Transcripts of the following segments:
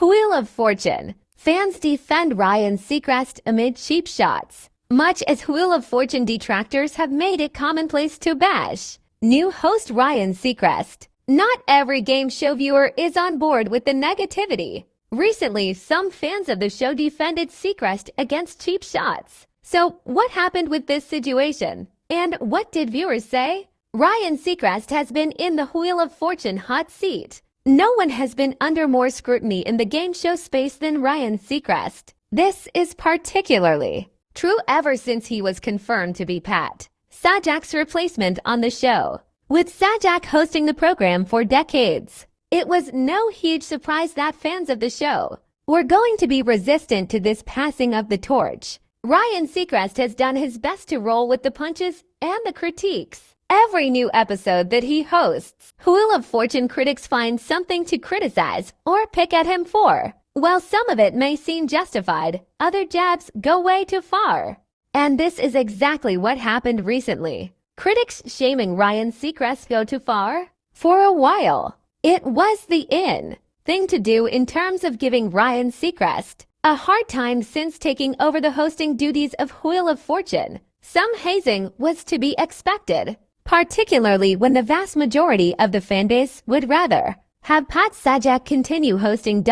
Wheel of Fortune. Fans defend Ryan Seacrest amid cheap shots. Much as Wheel of Fortune detractors have made it commonplace to bash new host Ryan Seacrest, not every game show viewer is on board with the negativity. Recently, some fans of the show defended Seacrest against cheap shots. So, what happened with this situation? And what did viewers say? Ryan Seacrest has been in the Wheel of Fortune hot seat. No one has been under more scrutiny in the game show space than Ryan Seacrest. This is particularly true ever since he was confirmed to be Pat Sajak's replacement on the show. With Sajak hosting the program for decades, it was no huge surprise that fans of the show were going to be resistant to this passing of the torch. Ryan Seacrest has done his best to roll with the punches and the critiques. Every new episode that he hosts, Wheel of Fortune critics find something to criticize or pick at him for. While some of it may seem justified, other jabs go way too far. And this is exactly what happened recently. Critics shaming Ryan Seacrest go too far? For a while, it was the in thing to do in terms of giving Ryan Seacrest a hard time since taking over the hosting duties of Wheel of Fortune. Some hazing was to be expected, particularly when the vast majority of the fanbase would rather have Pat Sajak continue hosting.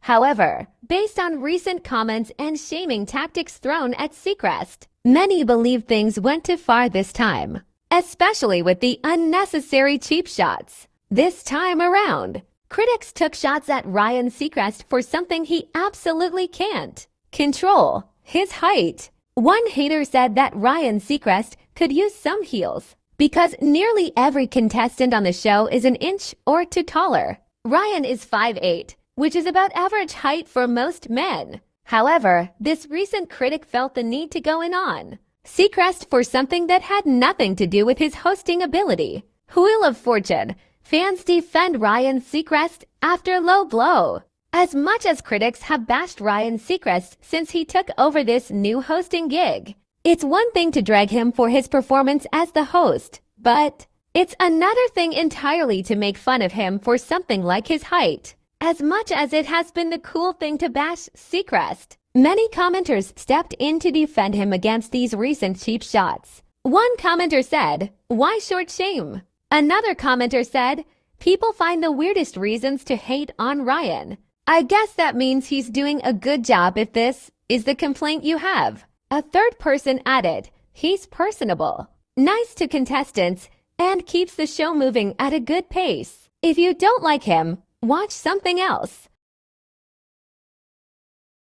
However, based on recent comments and shaming tactics thrown at Seacrest, many believe things went too far this time, especially with the unnecessary cheap shots. This time around, critics took shots at Ryan Seacrest for something he absolutely can't control: his height. One hater said that Ryan Seacrest could use some heels because nearly every contestant on the show is an inch or two taller. Ryan is 5'8", which is about average height for most men. However, this recent critic felt the need to go in on Seacrest for something that had nothing to do with his hosting ability. Wheel of Fortune. Fans defend Ryan Seacrest after low blow. As much as critics have bashed Ryan Seacrest since he took over this new hosting gig, it's one thing to drag him for his performance as the host, but it's another thing entirely to make fun of him for something like his height. As much as it has been the cool thing to bash Seacrest, many commenters stepped in to defend him against these recent cheap shots. One commenter said, "Why short shame?" Another commenter said, "People find the weirdest reasons to hate on Ryan. I guess that means he's doing a good job if this is the complaint you have." A third person added, "He's personable, nice to contestants, and keeps the show moving at a good pace. If you don't like him, watch something else."